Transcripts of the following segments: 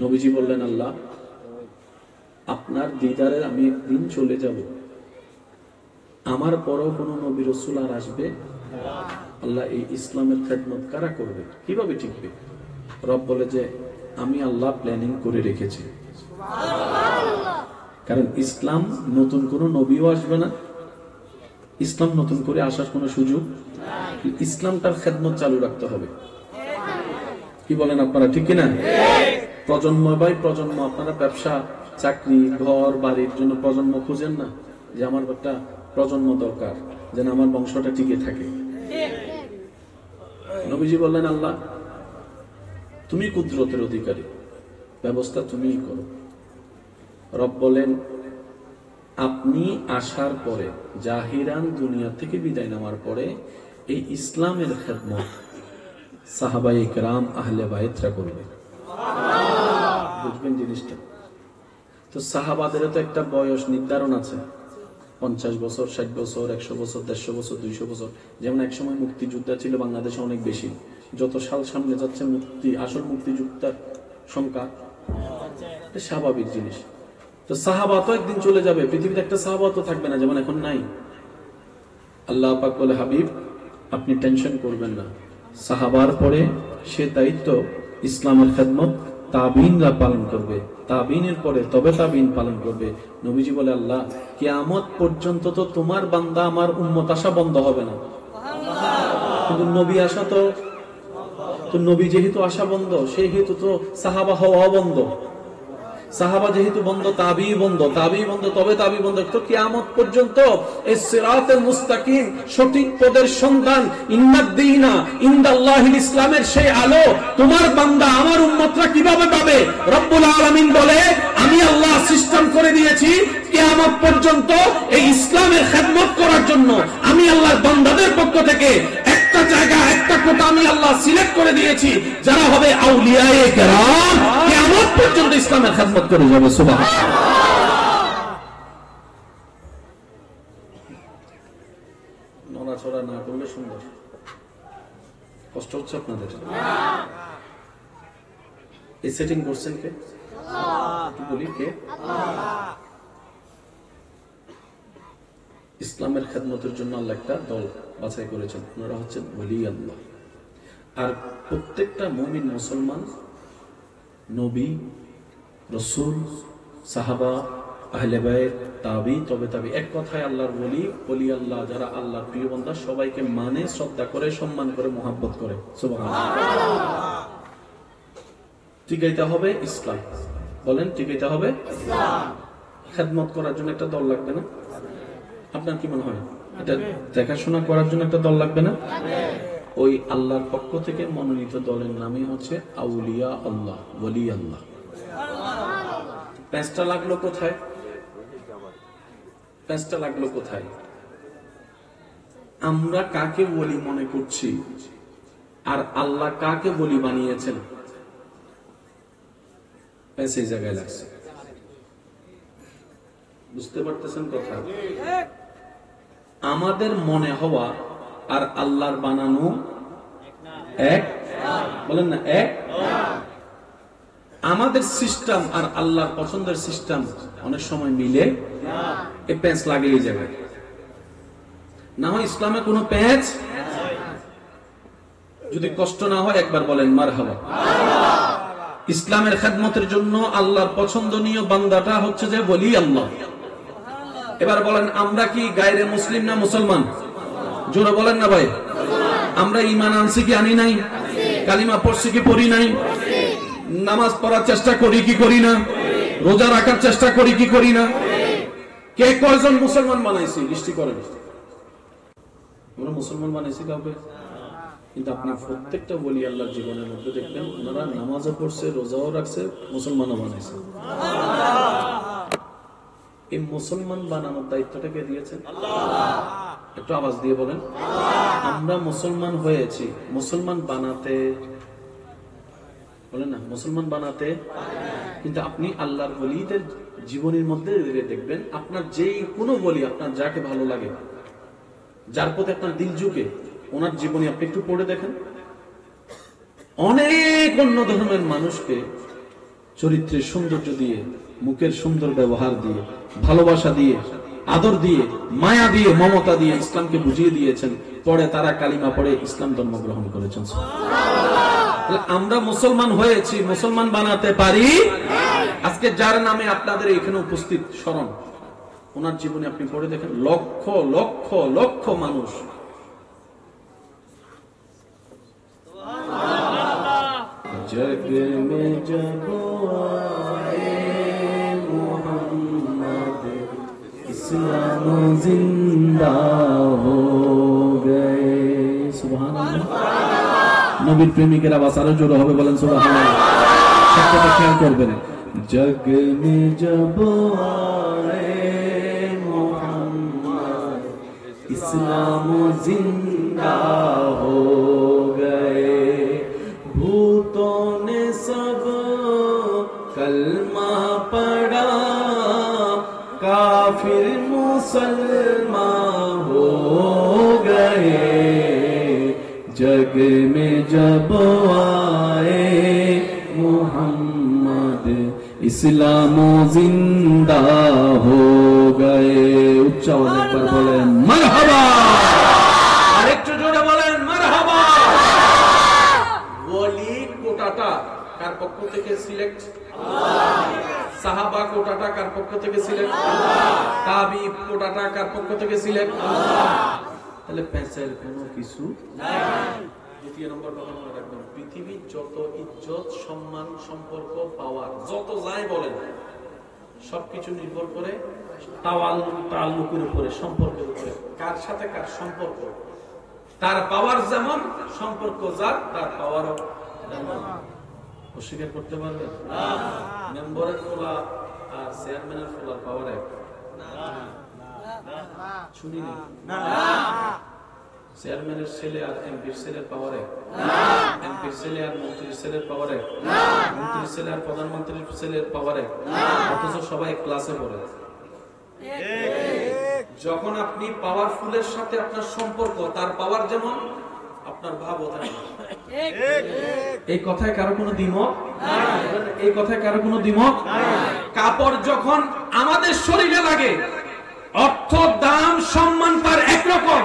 নবীজি বললেন, আল্লাহ আপনার দিদারে আমি একদিন চলে যাব, আমার পরেও কোনো নবী রাসূল আর আসবে? আল্লাহ এই ইসলামের খেদমত কারা করবে, কিভাবে টিকবে? রব বলে যে আমি আল্লাহ প্ল্যানিং করে রেখেছি। কারণ ইসলাম নতুন কোনো নবীও আসবে না, ইসলাম নতুন করে আসার কোনো সুযোগ, ইসলামটার খেদমত চালু রাখতে হবে। কি বলেন আপনারা, ঠিক কিনা? প্রজন্ম বাই প্রজন্ম আপনারা ব্যবসা, চাকরি, ঘর বাড়ির জন্য প্রজন্ম খুঁজেন না, যে আমার একটা প্রজন্ম দরকার যেন আমার বংশটা টিকে থাকে। নবীজি বললেন, আল্লাহ তুমি কুদরতের অধিকারী, ব্যবস্থা তুমিই করো। রব বলেন, আপনি আসার পরে, জাহিরান দুনিয়া থেকে বিদায় নেওয়ার পরে এই ইসলামের খেদমত সাহাবায়ে কেরাম আহলে বাইতরা করবে। বুঝবেন জিনিসটা? তো সাহাবাদেরও তো একটা বয়স নির্ধারণ আছে, 50 বছর, 60 বছর, 100 বছর, 150 বছর, 200 বছর। যেমন একসময় মুক্তিযোদ্ধা ছিল বাংলাদেশে অনেক বেশি, যত সাল সামনে যাচ্ছে আসল মুক্তিযোদ্ধার সংখ্যা স্বাভাবিক জিনিস। তো সাহাবা তো একদিন চলে যাবে, পৃথিবীতে একটা সাহাবা তো থাকবে না, যেমন এখন নাই। আল্লাহ পাক বলে, হাবিব আপনি টেনশন করবেন না, সাহাবার পরে সে দায়িত্ব ইসলামের খেদমত তাবিনরা পালন করবে, তাবিনের পরে তবে তাবিন পালন করবে। নবীজি বলে, আল্লাহ কিয়ামত পর্যন্ত তো তোমার বান্দা আমার উম্মত আসা বন্ধ হবে না, কিন্তু নবী আসা তো নবী যেহেতু আসা বন্ধ, সেই হেতু তো সাহাবা হওয়া বন্ধ। সাহাবা যেহেতু বন্ধ, তাবি বন্ধ, তাবি বন্ধ, তবে তাবি বন্ধ। তো কিয়ামত পর্যন্ত এই সিরাতুল মুস্তাকিম, সঠিক পদের সন্ধান, ইন্নাদ-দীনা ইনদাল্লাহিল ইসলামের সেই আলো তোমার বান্দা আমার উম্মতরা কিভাবে পাবে? রব্বুল আলামিন বলে, আমি আল্লাহ সিস্টেম করে দিয়েছি কিয়ামত পর্যন্ত এই ইসলামের খেদমত করার জন্য। আমি আল্লাহর বান্দাদের পক্ষ থেকে একটা জায়গা, একটা কোটা আমি আল্লাহ সিলেক্ট করে দিয়েছি, যারা হবে আউলিয়ায়ে কেরাম, কিয়ামত পর্যন্ত ইসলামের খেদমত করে যাবে। সুবহানাল্লাহ। নড়াচড়া না করলে সুন্দর। কষ্ট হচ্ছে আপনাদের? এই সেটিং করছেন কে? আল্লাহ। বলি কে? আল্লাহ। ইসলামের খেদমতের জন্য আল্লাহ একটা দল বাছাই করেছেন, ওনারা হচ্ছেন ওলি আল্লাহ। আর প্রত্যেকটা মুমিন মুসলমান নবী, রাসূল, সাহাবা, আহলে বাইত, তাবি, তবে তাবি, এক কথায় আল্লাহর ওলি আল্লাহ যারা আল্লাহর প্রিয় বান্দা, সবাইকে মানে, শ্রদ্ধা করে, সম্মান করে, মুহাব্বত করে। সুবহানাল্লাহ। টিকাইতে হবে ইসলাম। বলেন, টিকাইতে হবে ইসলাম। খেদমত করার জন্য একটা দল লাগবে না? আপনার কি মনে হয়? এটা দেখাশোনা করার জন্য একটা দল লাগবে না? ওই আল্লাহর পক্ষ থেকে মনোনীত দলের নামই হচ্ছে আউলিয়া আল্লাহ, ওলি আল্লাহ। প্যাঁচটা লাগলো কোথায়? প্যাঁচটা লাগলো কোথায়? আমরা কাকে ওলি মনে করছি আর আল্লাহ কাকে ওলি বানিয়েছেন, প্যাঁচ এই জায়গায় লাগছে। বুঝতে পারতেছেন কথা? আমাদের মনে হওয়া আর আল্লাহর বানানো এক? বলেন না এক? আমাদের সিস্টেম আর আল্লাহর পছন্দের সিস্টেম অনেক সময় মিলে, এই প্যাঁচ লাগে এই জায়গায়। না হয় ইসলামে কোনো প্যাঁচ, যদি কষ্ট না হয় একবার বলেন মারহাবা। ইসলামের খেদমতের জন্য আল্লাহর পছন্দনীয় বান্দাটা হচ্ছে যে ওলি আল্লাহ। এবার বলেন, আমরা কি গায়রে মুসলিম না মুসলমান? জোরে বলেন না ভাই। আমরা ঈমান আনছি কি আনি নাই? কালিমা পড়ছি কি পড়ি নাই? নামাজ পড়ার চেষ্টা করি কি করি না? রোজা রাখার চেষ্টা করি কি করি না? কে কয়জন মুসলমান বানাইছি লিস্টি করেন। আমরা মুসলমান বানাইছি কাউকে? কিন্তু আপনি প্রত্যেকটা ওলি আল্লাহর জীবনের মধ্যে দেখবেন, ওনারা নামাজও পড়ছে, রোজাও রাখছে, মুসলমানও বানাইছে। এই মুসলমান বানানোর দায়িত্বটা কে দিয়েছেন? আল্লাহ। একটু আওয়াজ দিয়ে বলেন। আমরা মুসলমান হয়েছি, মুসলমান বানাতে বলেন না, মুসলমান বানাতে। কিন্তু আপনি আল্লাহর ওলিদের জীবনের মধ্যে দেখবেন, আপনার যেই কোনো ওলি, আপনার যাকে ভালো লাগে, যার প্রতি আপনার দিল ঝুঁকে, ওনার জীবনী আপনি একটু পড়ে দেখেন। অনেক অন্য ধর্মের মানুষকে চরিত্রের সৌন্দর্য দিয়ে, মুখের সুন্দর ব্যবহার দিয়ে, ভালোবাসা দিয়ে, আদর দিয়ে, মায়া দিয়ে, মমতা দিয়ে ইসলামকে বুঝিয়ে দিয়েছেন। পরে তারা কালিমা পড়ে ইসলাম ধর্ম গ্রহণ করেছেন। আমরা মুসলমান হয়েছি, মুসলমান বানাতে পারি। আজকে যার নামে আপনাদের এখানে উপস্থিত স্মরণ, ওনার জীবনে আপনি পড়ে দেখেন, লক্ষ লক্ষ লক্ষ মানুষ जग में जब आए मोहम्मद इस्लाम जिंदा हो गए। सुबहानाल्लाह। नबीर प्रेमिकेरा आवाज আরো জোরে হবে, বলেন সুবহানাল্লাহ। শব্দটা খেয়াল করবেন। जग में जब आए मोहम्मद इस्लाम जिंदा हो गए। भूतों ने सब कलमा पढ़ा, काफिर मुसलमान हो गए। जग में जब आए मोहम्मद इस्लाम जिंदा हो गए। उच्च आवाज एक बार बोलें मरहबा। আরেকটু জোরে বলেন মারহাবা। ওলি কোটাটা কার পক্ষ থেকে সিলেক্ট? আল্লাহ। সাহাবা কোটাটা কার পক্ষ থেকে সিলেক্ট? আল্লাহ। তাবি কোটাটা কার পক্ষ থেকে সিলেক্ট? আল্লাহ। তাহলে পেঁচের কোনো কিছু নাই। দ্বিতীয় নম্বর কথা মনে রাখবেন, পৃথিবীর যত ইজ্জত, সম্মান, সম্পর্ক, পাওয়ার যত যাই বলেন, সবকিছু নির্ভর করে তাআল্লুকের উপরে, সম্পর্কের উপরে। কার সাথে কার সম্পর্ক, তার পাওয়ার যেমন, সম্পর্ক যার তার পাওয়ারও তেমন। অস্বীকার করতে পারবেন? মেম্বারের ফোলা আর চেয়ারম্যানের ফোলার পাওয়ার এক? শুনিনি। চেয়ারম্যানের ছেলে আর এমপির ছেলের পাওয়ার এক? এমপির ছেলে আর মন্ত্রীর ছেলের পাওয়ার এক? মন্ত্রীর ছেলে আর প্রধানমন্ত্রীর ছেলের পাওয়ার এক? অথচ সবাই ক্লাসে পড়ে। যখন আপনি পাওয়ারফুলের সাথে আপনার সম্পর্ক, তার পাওয়ার যেমন, আপনার ভাবও তেমন। এই কথায় কারো কোনো দ্বিমত? এই কথায় কারো কোনো দ্বিমত? কাপড় যখন আমাদের শরীরে লাগে, অর্থ, দাম, সম্মান তার একরকম।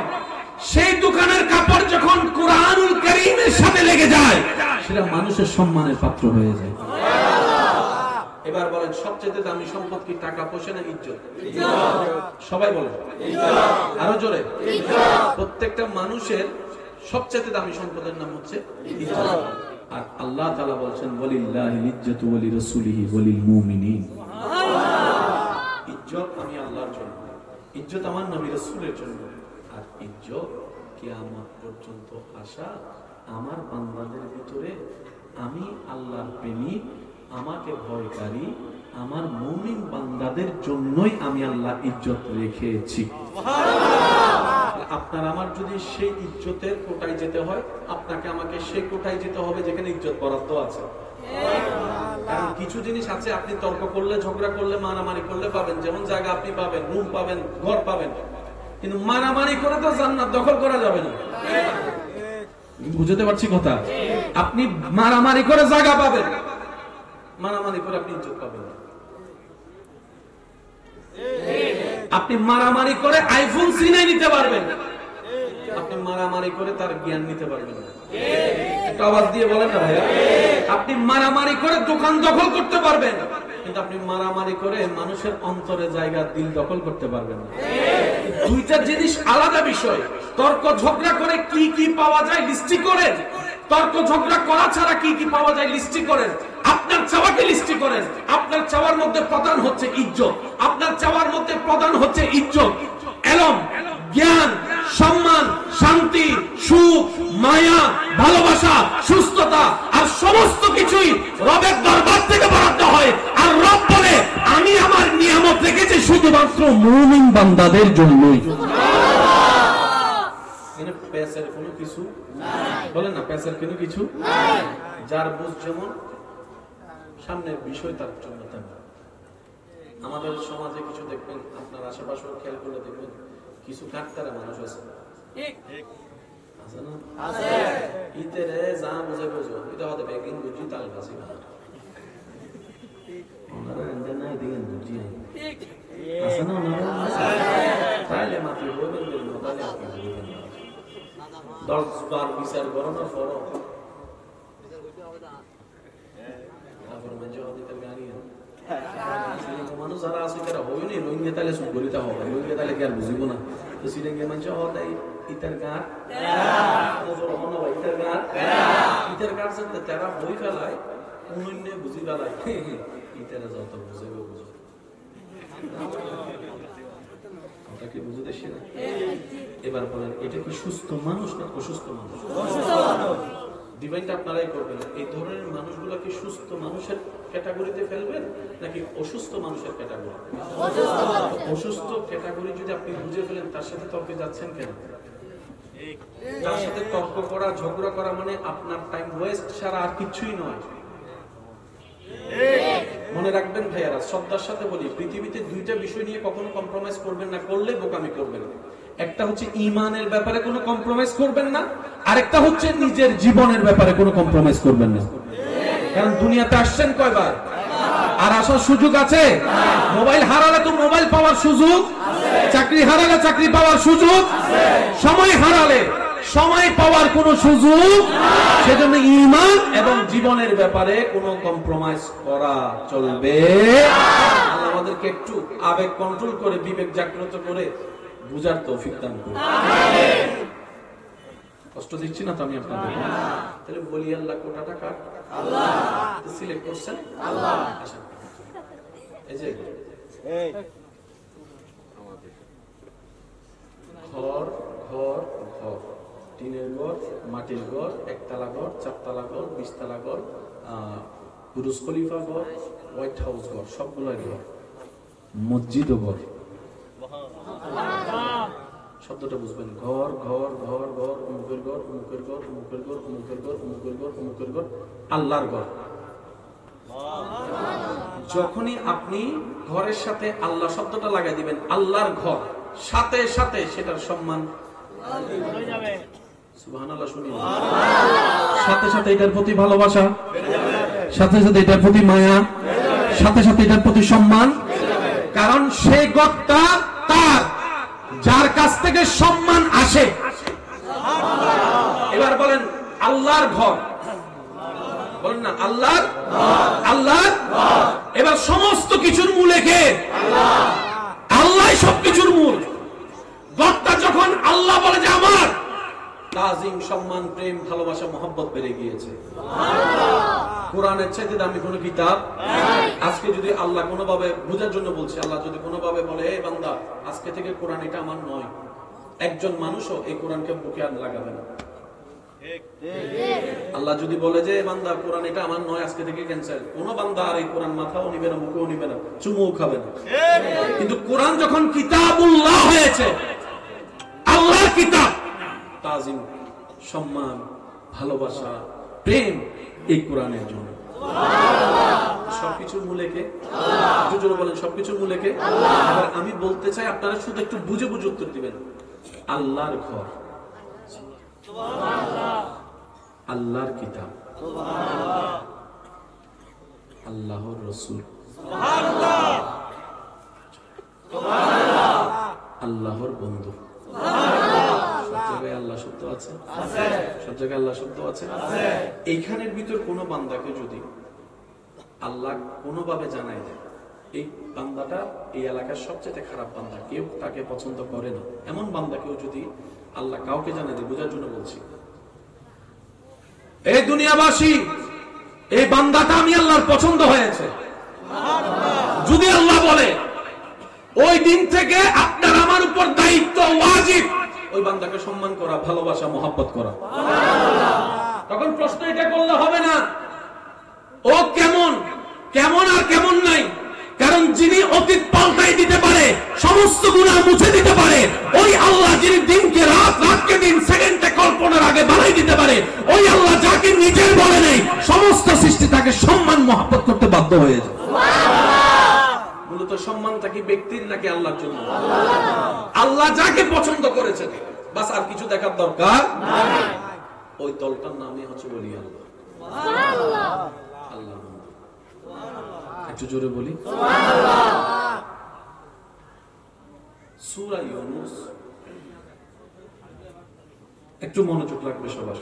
সেই দোকানের কাপড় যখন কুরআনুল কারীমের সাথে লেগে যায়, সেটা মানুষের সম্মানের পাত্র হয়ে যায়। এবার বলেন, সবচেয়ে দামি সম্পদ কি টাকা পয়সা না ইজ্জত? সবাই বলেন আরো জোরে। প্রত্যেকটা মানুষের সবচেয়ে দামি সম্পদের নাম হচ্ছে ইজ্জত। আর আল্লাহ তাআলা বলেন, ওয়ালিল্লাহিল ইজ্জাতু ওয়া লিরাসূলিহি ওয়া লিল মুমিনিন। ইজ্জত আমি আল্লাহর জন্য, ইজ্জত আমার নবী রাসূলের জন্য, আর ইজ্জত কিয়ামত পর্যন্ত আসা আমার বান্দাদের ভিতরে আমি আল্লাহর প্রেমিক, আমাকে ভয়কারী আমার মুমিন বান্দাদের জন্যই আমি আল্লাহ ইজ্জত রেখেছি। আপনার আমার যদি সেই ইজ্জতের কোটায় যেতে হয়, আপনাকে আমাকে সেই কোটায় যেতে হবে যেখানে ইজ্জত বরাদ্দ আছে। কারণ কিছু জিনিস আছে আপনি তর্ক করলে, ঝগড়া করলে, মারামারি করলে পাবেন, যেমন জায়গা আপনি পাবেন, রুম পাবেন, ঘর পাবেন, কিন্তু মারামারি করে তো জান্নাত দখল করা যাবে না। বুঝতে পারছি কথা? আপনি মারামারি করে জায়গা পাবেন, মারামারি করে আপনি ইজ্জত পাবেন না। আপনি মারামারি করে আইফোন সিনে নিতে পারবেন, আপনি মারামারি করে তার জ্ঞান নিতে পারবেন না। একটু আওয়াজ দিয়ে বলেন না ভাইয়া। আপনি মারামারি করে দোকান দখল করতে পারবেন, কিন্তু আপনি মারামারি করে মানুষের অন্তরে জায়গা, দিল দখল করতে পারবেন না। দুইটা জিনিস আলাদা বিষয়। তর্ক ঝগড়া করে কি কি পাওয়া যায় লিস্টি করেন, তর্ক ঝগড়া করা ছাড়া কি কি পাওয়া যায় লিস্টি করেন। আপনার চাওয়াকে লিস্টি করেন। আপনার চাওয়ার মধ্যে প্রধান হচ্ছে ইজ্জত, আপনার চাওয়ার মধ্যে প্রধান হচ্ছে ইজ্জত, এলম, জ্ঞান, সম্মান, শান্তি, সুখ, মায়া, ভালোবাসা, সুস্থতা, আর সমস্ত কিছুই রবের দরবার থেকে বরাদ্দ হয়। আর রব বলে, আমি আমার নিয়ামত রেখেছি শুধুমাত্র মুমিন বান্দাদের জন্যই। এখানে পেশার কোনো কিছু নাই। বলেন না, পেশার কোনো কিছু নাই। যার বুঝ যেমন, সামনের বিষয় তার জন্য তেমন। আমাদের সমাজে কিছু দেখবেন, আপনার আশেপাশে খেয়াল করলে দেখবেন, কিছু কাকতারা মানুষ আছে, আছে না? আছে। ইতেরে যা বুঝে বুঝো, এটা হতে বেগিন বুঝি তাল গাছি না। দিয়েন বুঝিয়ে আছে না তাহলে মাত্র বলবেন তাহলে আপনি বলবেন 10 বার বিচার করো না ফরো মানুষ যারা আছে তারা হবে নি রোহিঙ্গা তাহলে শুরু করিতে হবে রোহিঙ্গা তাহলে কি আর বুঝিব না তো সিরিঙ্গে মানুষ হতে ইতার গাঁ ইতার গাঁ ইতার গাঁ সাথে তারা বই ফেলায় অন্য বুঝি ফেলায় ইতারা যত বুঝেবে বুঝো কথা কি বুঝতেছি না এবার বলেন এটা কি সুস্থ মানুষ না অসুস্থ মানুষ? ডিভাইনটা আপনারাই করবেন এই ধরনের মানুষগুলো কি সুস্থ মানুষের ক্যাটাগরিতে ফেলবেন নাকি অসুস্থ মানুষের ক্যাটাগরি? অসুস্থ ক্যাটাগরি যদি আপনি বুঝে ফেলেন তার সাথে তর্কে যাচ্ছেন কেন? তার সাথে তর্ক করা ঝগড়া করা মানে আপনার টাইম ওয়েস্ট ছাড়া আর কিছুই নয়। মনে রাখবেন ভাইয়ারা, শ্রদ্ধার সাথে বলি, পৃথিবীতে দুইটা বিষয় নিয়ে কখনো কম্প্রোমাইজ করবেন না, করলে বোকামি করবেন। একটা হচ্ছে ঈমানের ব্যাপারে কোনো কম্প্রোমাইজ করবেন না, আরেকটা হচ্ছে নিজের জীবনের ব্যাপারে কোনো কম্প্রোমাইজ করবেন না। কারণ দুনিয়াতে আসছেন কয়বার, আর আসার সুযোগ আছে? মোবাইল হারালে তো মোবাইল পাওয়ার সুযোগ, চাকরি হারালে চাকরি পাওয়ার সুযোগ, সময় হারালে সময় পাওয়ার কোনো সুযোগ। সেজন্য ঈমান এবং জীবনের ব্যাপারে কোনো কম্প্রোমাইজ করা চলবে। আল্লাহ আমাদেরকে একটু আবেগ কন্ট্রোল করে বিবেক জাগ্রত করে বুঝার তৌফিক দান করুন। কষ্ট দিচ্ছি না তো আমি আপনাদের? তাহলে বলি আল্লাহ কোটা টাকা আল্লাহ সিলেক্ট করছেন আল্লাহ। আচ্ছা, এই যে ঘর ঘর ঘর, টিনের ঘর, মাটির ঘর, একতলা ঘর, চারতলা ঘর, 20 তলা ঘর, বুরুজ খলিফা ঘর, হোয়াইট হাউস ঘর, সবগুলো ঘর। মসজিদ ঘর, শব্দটা বুঝবেন। ঘর ঘর ঘর ঘর, অমুকের ঘর, অমুকের ঘর, অমুকের ঘর, অমুকের ঘর, অমুকের ঘর, অমুকের ঘর, আল্লাহর ঘর। যখনই আপনি ঘরের সাথে আল্লাহ শব্দটা লাগাই দিবেন, আল্লাহর ঘর, সাথে সাথে সেটার সম্মান সুবহানাল্লাহ শুনি, সাথে সাথে এটার প্রতি ভালোবাসা, সাথে সাথে এটার প্রতি মায়া, সাথে সাথে এটার প্রতি সম্মান। কারণ সে ঘরটা তার, যার কাছ থেকে সম্মান আসে। এবার বলেন আল্লাহর ঘর, বলেন না আল্লাহর আল্লাহর। এবার সমস্ত কিছুর মূলে কে? আল্লাহ সবকিছুর মূল। ঘরটা যখন আল্লাহ বলে যে আমার, তাজিম, সম্মান, প্রেম, ভালোবাসা, মহব্বত বেড়ে গিয়েছে। কোরআনের চাইতে দামি কোনো কিতাব আজকে যদি আল্লাহ কোনোভাবে বোঝার জন্য বলছে, আল্লাহ যদি কোনোভাবে বলে এই বান্দা আজকে থেকে কোরআন এটা আমার নয়, একজন মানুষও এই কোরআনকে বুকে আর লাগাবে না। আল্লাহ যদি বলে যে বান্দা কোরআন এটা আমার নয়, আজকে থেকে ক্যান্সেল, কোনো বান্দা আর এই কোরআন মাথাও নিবে না, মুখেও নিবে না, চুমুও খাবে না। কিন্তু কোরআন যখন কিতাবুল্লাহ হয়েছে, আল্লাহর কিতাব, তাজিম, সম্মান, ভালোবাসা, প্রেম এই কোরআনের জন্য। সবকিছুর মূলে কে? আল্লাহ। বলেন সবকিছুর মূলে কে? আল্লাহ। আমি বলতে চাই আপনারা শুধু একটু বুঝে বুঝে উত্তর দিবেন। আল্লাহর ঘর, আল্লাহর কিতাব, আল্লাহর রাসূল, আল্লাহর বন্ধু। সব জায়গায় আল্লাহ শব্দ আছে, সব জায়গায় আল্লাহ শব্দ আছে। এইখানের ভিতর কোন বান্দাকে যদি আল্লাহ কোনোভাবে জানাই দেয় এই বান্দাটা এই এলাকার সবচেয়ে খারাপ বান্দা, কেউ তাকে পছন্দ করে না, এমন বান্দাকেও যদি আল্লাহ কাউকে জানাই দেয়, বোঝার জন্য বলছি, এই দুনিয়াবাসী এই বান্দাটা আমি আল্লাহর পছন্দ হয়েছে, যদি আল্লাহ বলে ওই দিন থেকে আপনার আমার উপর দায়িত্ব ওয়াজিব ওই বান্দাকে সম্মান করা, ভালোবাসা, মহব্বত করা। তখন প্রশ্ন এটা করলে হবে না ও কেমন কেমন আর কেমন নাই, কারণ যিনি অতীত পাল্টাই দিতে পারে, সমস্ত গুনাহ মুছে দিতে পারে, ওই আল্লাহ যিনি দিনকে রাত, রাতকে দিন, সেকেন্ডে কল্পনার আগে বানাই দিতে পারে, ওই আল্লাহ যাকে নিজের বলে নেই, সমস্ত সৃষ্টি তাকে সম্মান মহব্বত করতে বাধ্য হয়ে যায়। মূলত সম্মানটা কি ব্যক্তির নাকি আল্লাহর জন্য? আল্লাহ যাকে পছন্দ করেছেন, বাস আর কিছু দেখার দরকার নাই। ওই দলটার নামই হচ্ছে ওলি আল্লাহ। আল্লাহ একটু জোরে বলি সূরা ইউনূস, একটু মনোযোগ লাগবে সবার।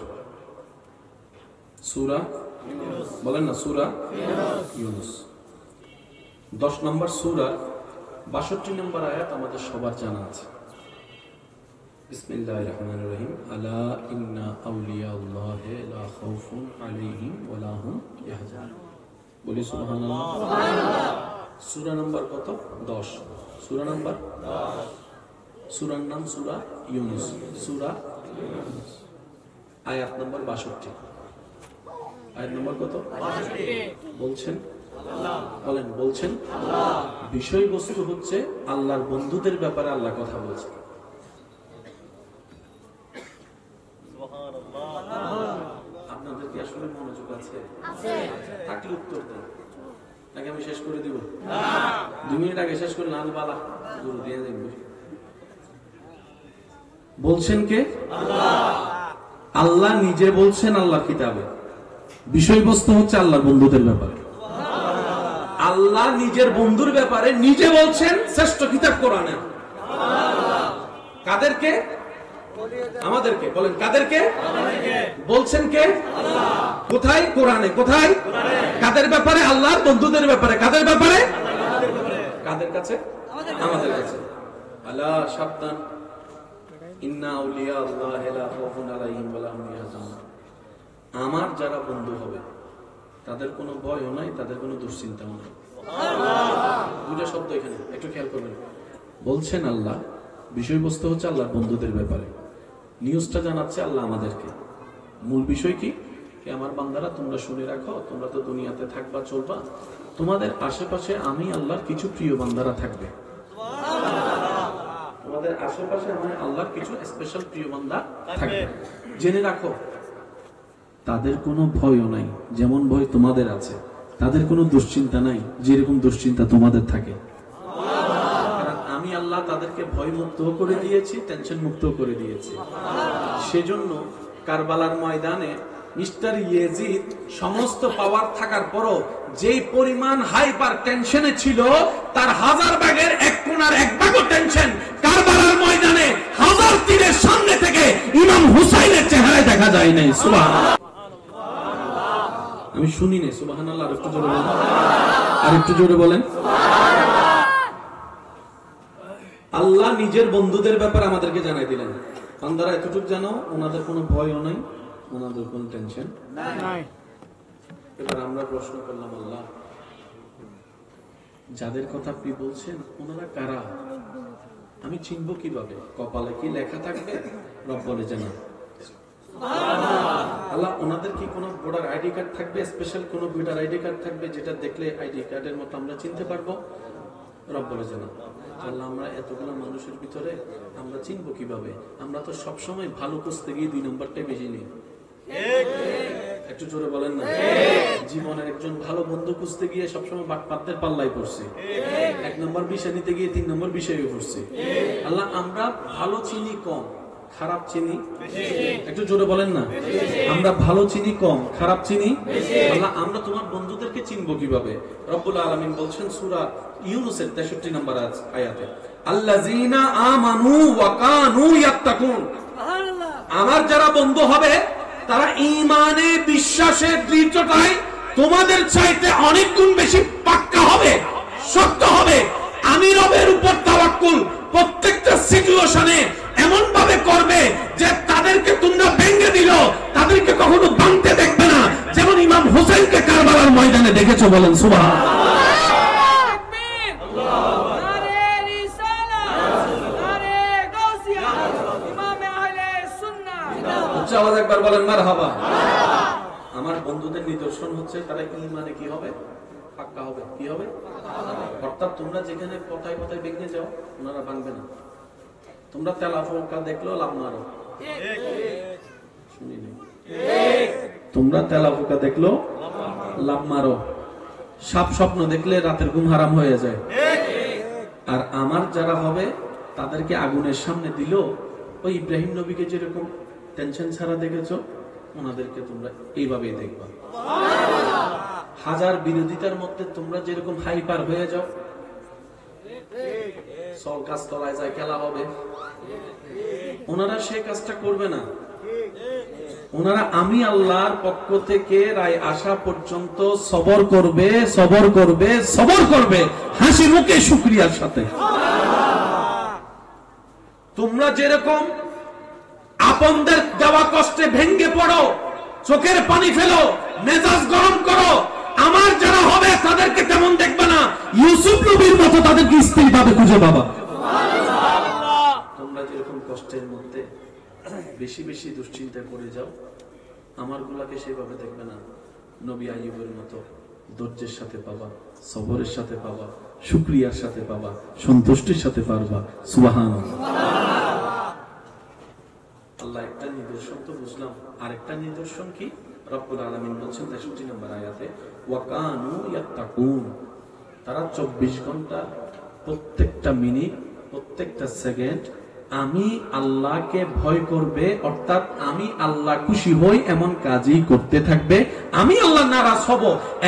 সূরা বলেন না, সূরা ইউনূস 10 নম্বর সূরা 62 নম্বর আয়াত আমাদের সবার জানা আছে। বিসমিল্লাহির রহমানির রহিম। আলা ইন্না আউলিয়া আল্লাহি লা খাউফুন আলাইহিম ওয়া লা হুম ইয়াহজানুন। বলি সুবহানাল্লাহ। সুবহানাল্লাহ। সূরা নাম্বার কত? 10। সূরা নাম্বার 10। সূরার নাম সূরা ইউনূস। সূরা ইউনূস আয়াত নাম্বার 62। আয়াত নাম্বার কত? 62। বলছেন আল্লাহ, বলেন বলছেন আল্লাহ। বিষয়বস্তু হচ্ছে আল্লাহর বন্ধুদের ব্যাপারে আল্লাহ কথা বলছেন। আপনাদের কি আসলে মনোযোগ আছে? থাকলে উত্তর দেন, নাকি আমি শেষ করে দিব? 2 মিনিট আগে শেষ করে না বালা গুরু দিয়ে দেখবে। বলছেন কে? আল্লাহ নিজে বলছেন আল্লাহর কিতাবে। বিষয়বস্তু হচ্ছে আল্লাহর বন্ধুদের ব্যাপারে। আল্লাহ নিজের বন্ধুর ব্যাপারে নিজে বলছেন শ্রেষ্ঠ কিতাব কোরআনে। কাদেরকে? আমাদেরকে। বলেন কাদেরকে? বলছেন কে? আল্লাহ। কোথায়? কোরআনে। কোথায়? কাদের ব্যাপারে? আল্লাহর বন্ধুদের ব্যাপারে। কাদের ব্যাপারে? কাদের কাছে? আমাদের কাছে। আলা সাবধান, ইন্না আউলিয়া আল্লাহি লা খাউফুন আলাইহিম ওয়া লা হুম ইয়াহজানুন। আমার যারা বন্ধু হবে তাদের কোনো ভয়ও নাই, তাদের কোনো দুশ্চিন্তাও নাই। দুটো শব্দ এখানে একটু খেয়াল করবেন। বলছেন আল্লাহ, বিষয়বস্তু হচ্ছে আল্লাহর বন্ধুদের ব্যাপারে। নিউজটা জানাচ্ছে আল্লাহ আমাদেরকে। মূল বিষয় কি? আমার বান্দারা তোমরা শুনে রাখো, তোমরা তো দুনিয়াতে থাকবা, চলবা, তোমাদের আশেপাশে আমি আল্লাহর কিছু প্রিয় বান্দারা থাকবে। তোমাদের আশেপাশে আমি আল্লাহর কিছু স্পেশাল প্রিয় বান্দা থাকবে, জেনে রাখো। তাদের কোনো ভয়ও নাই, যেমন ভয় তোমাদের আছে। তাদের কোনো দুশ্চিন্তা নাই, যেরকম দুশ্চিন্তা তোমাদের থাকে। আমি আল্লাহ তাদেরকে ভয় মুক্ত করে দিয়েছি, টেনশন মুক্ত করে দিয়েছি। সেজন্য কারবালার ময়দানে মিস্টার ইয়েজিদ সমস্ত পাওয়ার থাকার পরও যেই পরিমাণ হাইপার টেনশনে ছিল, তার 1000 ভাগের 1 কোণার 1 ভাগও টেনশন কারবালার ময়দানে 1000 তীরের সামনে থেকে ইমাম হুসাইনের চেহারায় দেখা যায় নাই। সুবহানাল্লাহ। আমি শুনি নাই সুবহানাল্লাহ। আর একটু জোরে বলেন, আর একটু জোরে বলেন। আল্লাহ নিজের বন্ধুদের ব্যাপারে আমাদেরকে জানাই দিলেন। বান্দারা এতটুকু জানো, ওনাদের কোনো ভয়ও নাই, ওনাদের কোনো টেনশন নাই। এবার আমরা প্রশ্ন করলাম, আল্লাহ যাদের কথা আপনি বলছেন ওনারা কারা? আমি চিনব কিভাবে? কপালে কি লেখা থাকবে? রব বলে জানা। আল্লাহ ওনাদের কি কোনো ভোটার আইডি কার্ড থাকবে? স্পেশাল কোনো ভোটার আইডি কার্ড থাকবে যেটা দেখলে আইডি কার্ডের মতো আমরা চিনতে পারবো? রব বলে জানা। আল্লাহ আমরা এতগুলো মানুষের ভিতরে আমরা চিনবো কিভাবে? আমরা তো সবসময় ভালো খুঁজতে গিয়ে 2 নম্বরটাই বেশি নিই। একটু জোরে বলেন না। জীবনের একজন ভালো বন্ধু খুঁজতে গিয়ে সবসময় বাটপাতদের পাল্লায় পড়ছি। 1 নম্বর বিষয় নিতে গিয়ে 3 নম্বর বিষয়ে পড়ছি। আল্লাহ আমরা ভালো চিনি কম, খারাপ চিনি বেশি। একটু জোরে বলেন না। আমরা ভালো চিনি কম, খারাপ চিনি বেশি। আল্লাহ আমরা তোমার বন্ধুদেরকে চিনবো কিভাবে? রব্বুল আলামিন বলছেন সূরা ইউনূসের 63 নম্বর আয়াতে, আল্লাযীনা আমানু ওয়া কানু ইয়াত্তাকুন। সুবহানাল্লাহ। আমার যারা বন্ধু হবে তারা ঈমানে, বিশ্বাসে, দৃঢ়তায় তোমাদের চাইতে অনেক গুণ বেশি পাক্কা হবে, শক্ত হবে। আমি রবের উপর তাওয়াক্কুল প্রত্যেকটা সিচুয়েশনে এমন ভাবে করবে যে তাদেরকে তোমরা ভেঙে দিল, তাদেরকে কখনো ভাঙতে দেখবে না। যেমন ইমাম হোসেনকে কারবালার ময়দানে দেখেছো। বলেন সুবহানাল্লাহ। আওয়াজ একবার বলেন মারহাবা। আমার বন্ধুদের নিদর্শন হচ্ছে তারা ঈমানে কি হবে? পাক্কা হবে। কি হবে? অর্থাৎ তোমরা যেখানে কথায় কথায় ভেঙে যাও, ওনারা ভাঙবে না। তোমরা তেলাফোকা দেখলো লাভ মারো, শুনিনি? তোমরা তেলাফোকা দেখলো লাভ মারো, সাপ স্বপ্ন দেখলে রাতের ঘুম হারাম হয়ে যায়। আর আমার যারা হবে তাদেরকে আগুনের সামনে দিল, ওই ইব্রাহিম নবীকে যেরকম টেনশন ছাড়া দেখেছো, ওনাদেরকে তোমরা এইভাবেই দেখবা। হাজার বিরোধিতার মধ্যে তোমরা যেরকম হাইপার হয়ে যাও, সল কাজ তলায় যায় খেলা হবে, ওনারা সেই কাজটা করবে না। ওনারা আমি আল্লাহর পক্ষ থেকে রায় আসা পর্যন্ত সবর করবে, সবর করবে, সবর করবে, হাসি মুখে শুকরিয়ার সাথে। তোমরা যেরকম আপনদের দেওয়া কষ্টে ভেঙ্গে পড়ো, চোখের পানি ফেলো, মেজাজ গরম করো, আমার যারা হবে তাদেরকে তেমন দেখবে না, ইউসুফ নবীর মতো তাদেরকে স্থির ভাবে খুঁজে পাবা। তোমরা যেরকম কষ্টের মধ্যে বেশি বেশি দুশ্চিন্তায় পড়ে যাও, আমার গুলাকে সেভাবে দেখবে না, নবী আইয়ুবের মতো ধৈর্যের সাথে পাবা, সবরের সাথে পাবা, শুকরিয়ার সাথে পাবা, সন্তুষ্টির সাথে পারবা। সুবহানাল্লাহ। আল্লাহ একটা নিদর্শন তো বুঝলাম, আরেকটা নিদর্শন কি? রব্বুল আলামিন বলছেন 63 নম্বর আয়াতে, ওয়া কানু ইয়াত্তাকুন, তারা 24 ঘন্টা প্রত্যেকটা মিনিট, প্রত্যেকটা সেকেন্ড আমি আল্লাহকে ভয় করবে, অর্থাৎ আমি আল্লাহ খুশি হই এমন কাজই করতে থাকবে, আমি আল্লাহ নারাজ হব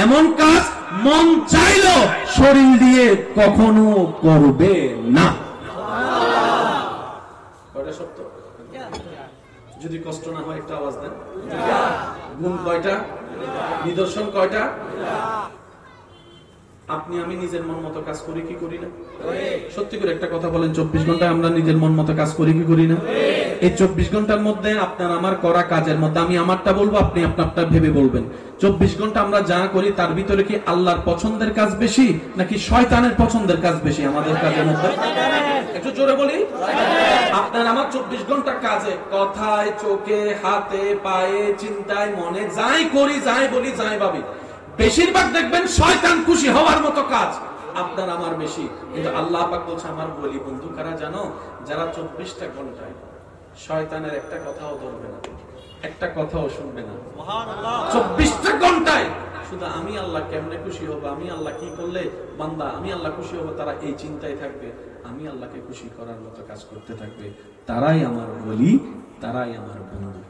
এমন কাজ মন চাইলো শরীর দিয়ে কখনো করবে না। কয়টা সত্য? যদি কষ্ট না হয় একটা আওয়াজ দেন। গুণ কয়টা? নিদর্শন কয়টা? আপনি আমি নিজের মন মতো কাজ করি কি করি না? সত্যি করে একটা কথা বলেন, 24 ঘন্টায় আমরা নিজের মন মতো কাজ করি কি করি না? এই 24 ঘন্টার মধ্যে আপনার আমার করা কাজের মধ্যে আমি আমারটা বলবো, আপনি আপনারটা ভেবে বলবেন। 24 ঘন্টা আমরা যা করি তার ভিতরে কি আল্লাহর পছন্দের কাজ বেশি নাকি শয়তানের পছন্দের কাজ বেশি আমাদের কাজের মধ্যে? একটু জোরে বলি। আপনার আমার 24 ঘন্টা কাজে, কথায়, চোখে, হাতে, পায়ে, চিন্তায়, মনে যাই করি, যাই বলি, যাই ভাবি, বেশিরভাগ দেখবেন শয়তান খুশি হওয়ার মতো কাজ আপনার আমার বেশি। কিন্তু আল্লাহ পাক বলছে আমার বলি বন্ধু কারা জানো? যারা 24টা ঘন্টায় শয়তানের একটা কথাও ধরবে না, একটা কথাও শুনবে না, 24টা ঘন্টায় শুধু আমি আল্লাহ কেমনে খুশি হব, আমি আল্লাহ কি করলে বান্দা আমি আল্লাহ খুশি হব, তারা এই চিন্তায় থাকবে, আমি আল্লাহকে খুশি করার মতো কাজ করতে থাকবে, তারাই আমার বলি, তারাই আমার বন্ধু।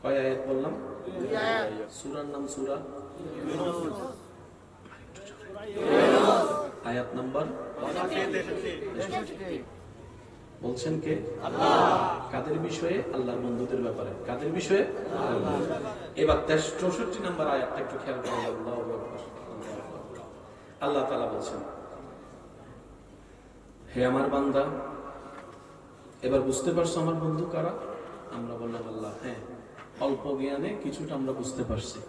কয় আয়াত বললাম? সূরার নাম সূরা ইউনূস, আয়াত নাম্বার 63। বলছেন কে? আল্লাহ। কাদের বিষয়ে? আল্লাহর বন্ধুদের ব্যাপারে। কাদের বিষয়ে? আল্লাহ। এবার 64 নম্বর আয়াতটা একটু খেয়াল করুন। আল্লাহু আকবার। আল্লাহ তাআলা বলছেন, হে আমার বান্দা, এবার বুঝতে পারছো আমার বন্ধু কারা? আমরা বললাম আল্লাহ। হ্যাঁ, অল্প জ্ঞানে কিছুটা আমরা বুঝতে পারছি।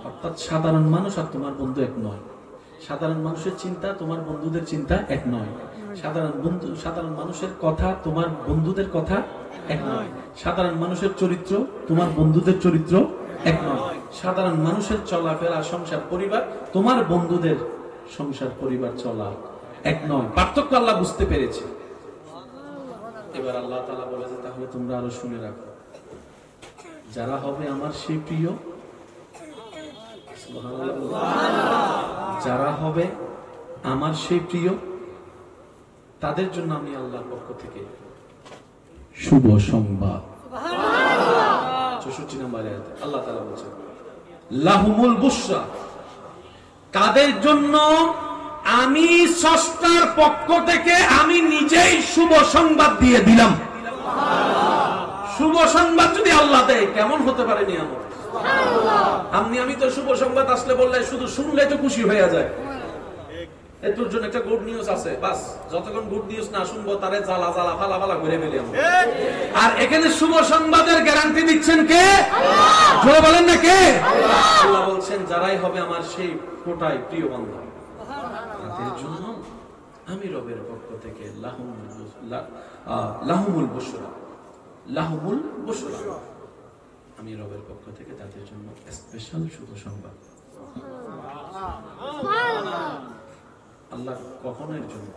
অর্থাৎ সাধারণ মানুষ আর তোমার বন্ধু এক নয়, সাধারণ মানুষের চিন্তা তোমার বন্ধুদের চিন্তা এক নয়, সাধারণ মানুষের কথা তোমার বন্ধুদের কথা এক নয়, সাধারণ মানুষের চরিত্র তোমার বন্ধুদের চরিত্র এক নয়, সাধারণ মানুষের চলাফেরা, সংসার, পরিবার তোমার বন্ধুদের সংসার, পরিবার চলা এক নয়। পার্থক্য আল্লাহ বুঝতে পেরেছে। এবার আল্লাহ তাআলা বলে যে তাহলে তোমরা আরো শুনে রাখো, যারা হবে আমার সেই প্রিয়, যারা হবে আমার সেই প্রিয়, তাদের জন্য আমি আল্লাহর পক্ষ থেকে শুভ সংবাদ। 64 নম্বর আয়াতে আল্লাহ তাআলা বলেছেন, লাহুমুল বুশরা, কাদের জন্য আমি স্রষ্টার পক্ষ থেকে আমি নিজেই শুভ সংবাদ দিয়ে দিলাম। শুভ সংবাদ যদি আল্লাহ দেয় কেমন হতে পারে নিয়ামত? আমি তো শুভ সংবাদ আসলে বললে শুধু শুনলে তো খুশি হয়ে যায়। এর জন্য একটা গুড নিউজ আছে, বাস যতক্ষণ গুড নিউজ না শুনবো তারে জ্বালা জ্বালা ফালা ফালা করে ফেলি আমরা। আর এখানে শুভ সংবাদের গ্যারান্টি দিচ্ছেন কে? জোরে বলেন না কে? আল্লাহ বলছেন যারাই হবে আমার সেই কোটায় প্রিয় বান্দা, তাদের জন্য আমি রবের পক্ষ থেকে লাহুমুল বুশরা, লাহুমুল বুশরা, আমি রবের পক্ষ থেকে তাদের জন্য স্পেশাল শুভ সংবাদ। আল্লাহ কখনের জন্য?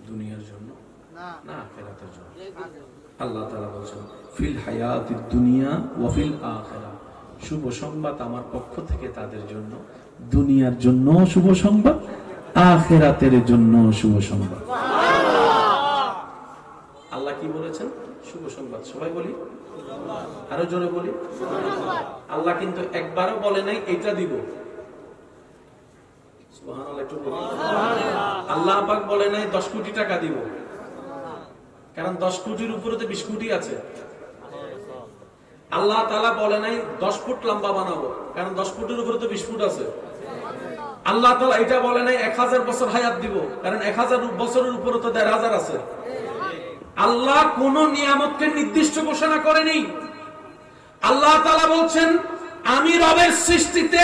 দুনিয়ার জন্য না, আখিরাতের জন্য। আল্লাহ তাআলা বলেন ফিল হায়াতিদ দুনিয়া ওয়া ফিল আখিরাহ, শুভ সংবাদ আমার পক্ষ থেকে তাদের জন্য, দুনিয়ার জন্য শুভ সংবাদ, আখিরাতের জন্য শুভ সংবাদ। আল্লাহ কি বলেছেন? শুভ সংবাদ। সবাই বলি আরো জোরে বলি, আল্লাহ কিন্তু একবারও বলে নাই এটা দিব। সুবহানাল্লাহ, একটু বলি। আল্লাহ পাক বলে নাই 10 কোটি টাকা দিব, কারণ 10 কোটির উপরে তো 20 কোটি আছে। আল্লাহ তাআলা বলে নাই 10 ফুট লম্বা বানাবো, কারণ 10 ফুটের উপরে তো 20 ফুট আছে। আল্লাহ তাআলা এটা বলে নাই 1000 বছর হায়াত দিব, কারণ 1000 বছরের উপরে তো 1500 আছে। আল্লাহ কোন নিয়ামতকে নির্দিষ্ট ঘোষণা করেনি। আল্লাহ তাআলা বলছেন, আমি রবের সৃষ্টিতে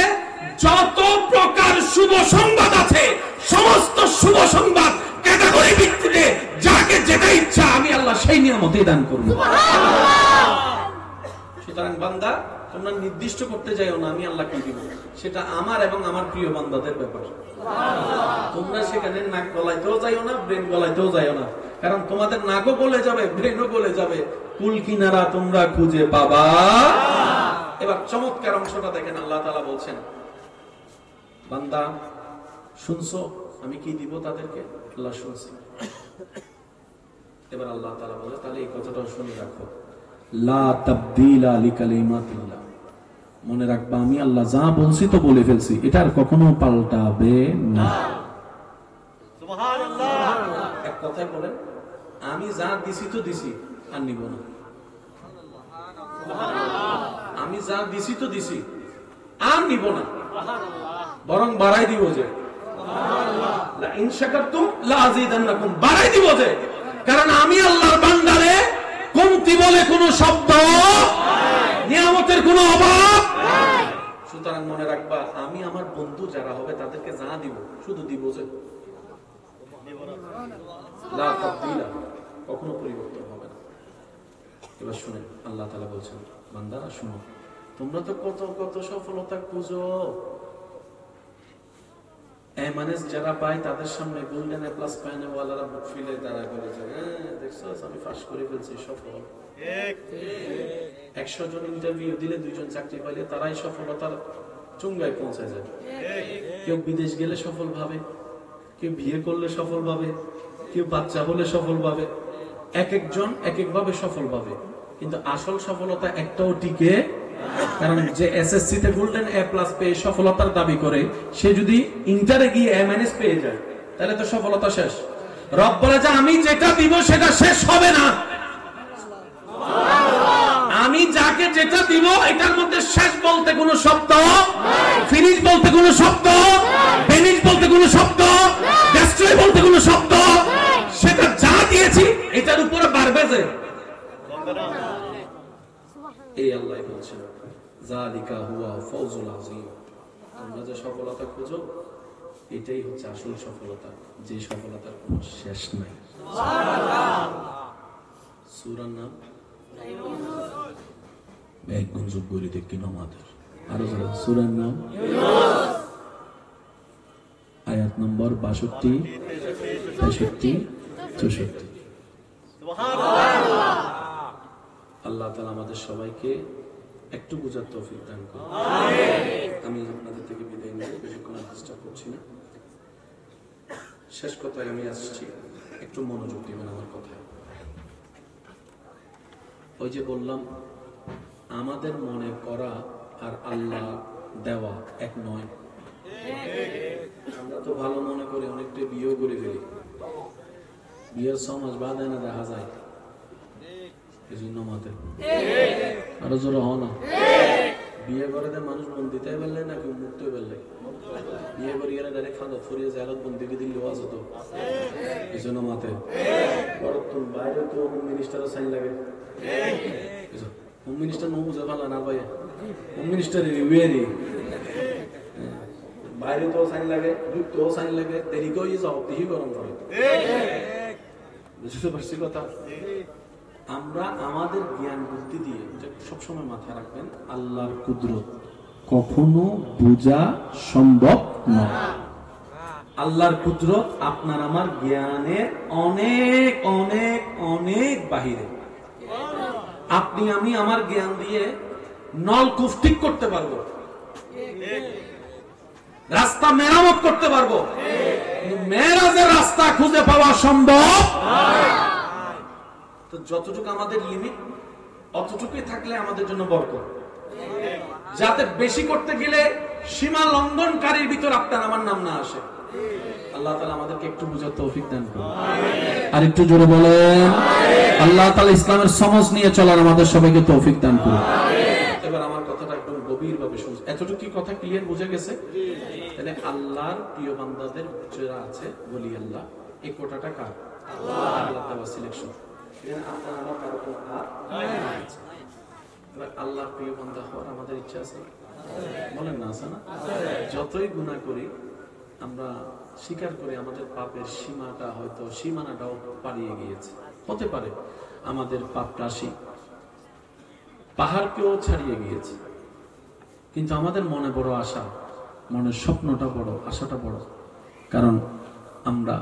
যত প্রকার শুভ সংবাদ আছে, সমস্ত শুভ সংবাদ ক্যাটাগরি ভিত্তিতে যাকে যেটা ইচ্ছা আমি আল্লাহ সেই নিয়ামতই দান করব। সুতরাং বান্দা, তোমরা নির্দিষ্ট করতে যাইও না আমি আল্লাহ কি দিব, সেটা আমার এবং আমার প্রিয় বান্দাদের ব্যাপার। তোমরা সেখানে নাক গলাইতেও যাইও না, ব্রেন গলাইতেও যাইও না, কারণ তোমাদের নাকও গলে যাবে, ব্রেনও গলে যাবে, কুল কিনারা তোমরা খুঁজে পাবা। এবার চমৎকার অংশটা দেখেন, আল্লাহ তাআলা বলছেন, বান্দা শুনছো আমি কি দিব তাদেরকে? আল্লাহ শুনছে। এবার আল্লাহ তাআলা বলে, তাহলে এই কথাটাও শুনে রাখো, লা তাবদীলা লিকালিমাতিল্লাহ, মনে রাখবা আমি আল্লাহ যা বলছি তো বলে ফেলছি, এটা আর কখনো পাল্টাবে না। সুবহানাল্লাহ। এক কথায় বলেন, আমি যা দিছি তো দিছি, আর নিব না। আমি যা দিছি তো দিছি, আর নিব না, বরং বাড়াই দিব যে, লা ইন শাকারতুম লা আযীদান্নাকুম, বাড়াই দিব যে, কারণ আমি আল্লাহর বান্দারে কমতি বলে কোনো শব্দ, নিয়ামতের কোনো অভাব। সুতরাং মনে রাখবা, আমি আমার বন্ধু যারা হবে তাদেরকে যা দিব শুধু দিব যে, লা তাবদীলা, কখনো পরিবর্তন হবে না। এবার শুনেন, আল্লাহ তাআলা বলছেন, বান্দারা শুনো, তোমরা তো কত কত সফলতা খুঁজো, এমএনএস যারা পায় তাদের সামনে গোল্ডেন এ প্লাস পায়না ওয়ালারা বুক ফিলে দাঁড়া করে যায়, হ্যাঁ দেখছো আমি পাস করে ফেলছি, সফল। 100 জন ইন্টারভিউ দিলে 2 জন চাকরি পাইলে তারাই সফলতার চুঙ্গায় পৌঁছে যায়। কেউ বিদেশ গেলে সফল ভাবে, কেউ বিয়ে করলে সফল ভাবে, কেউ বাচ্চা হলে সফল ভাবে, এক একজন এক এক ভাবে সফল ভাবে, কিন্তু আসল সফলতা একটাও টিকে। কারণ যে এসএসসি তে গোল্ডেন এ প্লাস পেয়ে সফলতার দাবি করে, সে যদি ইন্টারে গিয়ে এমএনএস পেয়ে যায় তাহলে তো সফলতা শেষ। রব বলে যে আমি যেটা দিব সেটা শেষ হবে না, আমি যাকে যেটা দিব এটার মধ্যে শেষ বলতে কোনো শব্দ, ফিনিশ বলতে কোনো শব্দ, ফিনিশ বলতে কোনো শব্দ, ডেস্ট্রয় বলতে কোনো শব্দ, সেটা যা দিয়েছি এটার উপরে বাড়বে যে। এই আল্লাহ বলছেন, যালিকা হুয়া ফাউজুল আযীম, তোমরা যে সফলতা খুঁজো এটাই হচ্ছে আসল সফলতা, যে সফলতার কোনো শেষ নাই। সুবহানাল্লাহ। সূরার নাম এক গুঞ্জব গরি দেখি নমাদের, আরো যারা সূরার নাম ইউনূস, আয়াত নম্বর 62, 63, 64। সুবহানাল্লাহ। আল্লাহ তাআলা আমাদের সবাইকে একটু বুঝার তৌফিক দান করুন। আমিন। আমি আপনাদের থেকে বিদায় নিয়ে বেশিক্ষণ ডিস্টার্ব করছি না। শেষ কথায় আমি আসছি, একটু মনোযোগ দিবেন আমার কথায়। ওই যে বললাম, আমাদের মনে করা আর আল্লাহ দেওয়া এক নয়। আমরা তো ভালো মনে করি, অনেকটা বিয়েও করে ফেলি, বিয়ের 6 মাস বাদে না দেখা যায়, এজন্য মাতে আরো জোরে হও না। বিয়ে করে মানুষ বন্দি তাই বললে নাকি মুক্ত বললে, বিয়ে করে গেলে ডাইরেক্ট ফাঁদত ফরিয়ে জেলত বন্দি দিল্লি ওয়াজ হতো, এজন্য মাতে। বাইরে তো হোম মিনিস্টারও সাইন লাগে, হোম মিনিস্টার নো বুঝে পারলা না ভাই, হোম মিনিস্টার বাইরে তো সাইন লাগে, যুক্ত সাইন লাগে, দেরি করে যাও দেহি গরম করে। বুঝতে পারছি কথা? আমরা আমাদের জ্ঞান বুদ্ধি দিয়ে সবসময় মাথায় রাখবেন, আল্লাহর কুদরত কখনো বোঝা সম্ভব নয়। আল্লাহর কুদরত আপনার আমার জ্ঞানের অনেক অনেক অনেক বাহিরে। আপনি আমি আমার জ্ঞান দিয়ে নলকূপ ঠিক করতে পারবো, রাস্তা মেরামত করতে পারবো, মেরাজের রাস্তা খুঁজে পাওয়া সম্ভব। তো যতটুকু আমাদের লিমিট, অতটুকুই থাকলে আমাদের জন্য বরকত। যাতে বেশি করতে গেলে সীমা লঙ্ঘনকারীর ভিতর আপনার আমার নাম না আসে। আল্লাহ তাআলা আমাদেরকে একটু বুঝার তৌফিক দান করুন। আর একটু জোরে বলেন আল্লাহ তাআলা ইসলামের সমাজ নিয়ে চলার আমাদের সবাইকে তৌফিক দান করুন। এবার আমার কথাটা একদম গভীরভাবে শুনুন। এতটুকু কি কথা ক্লিয়ার বুঝে গেছে? তাহলে আল্লাহর প্রিয় বান্দাদের যারা আছে বলি আল্লাহ, এই কোটাটা কার? আল্লাহ তাআলা সিলেকশন। আপনার আমার কারো কোনো হাত নাই। এবার আল্লাহর প্রিয় বান্দা হওয়ার আমাদের ইচ্ছা আছে? বলেন না, আছে না? যতই গুনাহ করি আমরা স্বীকার করি আমাদের পাপের সীমাটা হয়তো সীমানাটাও পালিয়ে গিয়েছে। হতে পারে আমাদের পাপ রাশি পাহাড়কেও ছাড়িয়ে গিয়েছে, কিন্তু আমাদের মনে বড় আশা, মনের স্বপ্নটা বড়, আশাটা বড়, কারণ আমরা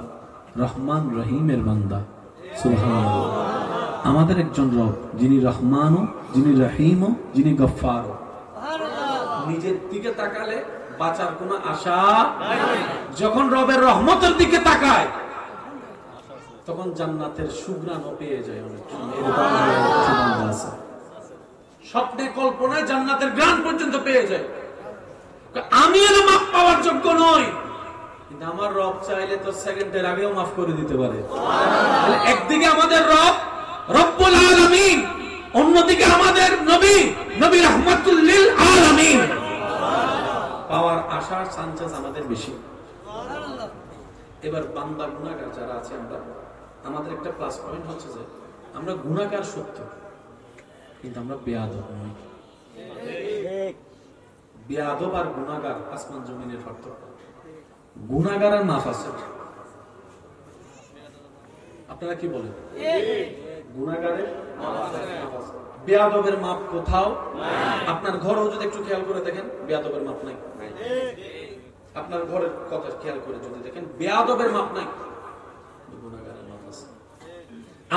রহমান রহিমের বান্দা। সুবহানাল্লাহ। আমাদের একজন রব যিনি রহমানও, যিনি রহিমও, যিনি গফফারও। নিজের দিকে তাকালে বাঁচার কোনো আশা নাই। যখন রবের রহমতের দিকে তাকায় তখন জান্নাতের সুঘ্রাণও পেয়ে যায়। অনেক স্বপ্নে কল্পনায় জান্নাতের ঘ্রাণ পর্যন্ত পেয়ে যায়। আমি এর মাফ পাওয়ার যোগ্য নই, কিন্তু আমার রব চাইলে তো সেকেন্ডের আগেও মাফ করে দিতে পারে। একদিকে আমাদের রব রব্বুল আলামিন, অন্যদিকে আমাদের নবী, নবী রাহমাতুল লিল আলামিন। পাওয়ার আশার চান্সেস আমাদের বেশি। এবার বান্দা গুনাহগার যারা আছে আমরা, আমাদের একটা প্লাস পয়েন্ট হচ্ছে যে আমরা গুনাহগার সত্য, কিন্তু আমরা বেয়াদব নই। বেয়াদব আর গুনাহগার আসমান জমিনের পার্থক্য। গুনাহগার আর মাফ আছে। আপনারা কি বলেন? গুনাহগারের মাফ আছে, বেয়াদবের মাপ কোথাও নাই। আপনার ঘরেও যদি একটু খেয়াল করে দেখেন বেয়াদবের মাপ নাই। আপনার ঘরের কথা খেয়াল করে যদি দেখেন বেয়াদবের মাপ নাই, গুনাহগারের মাপ আছে।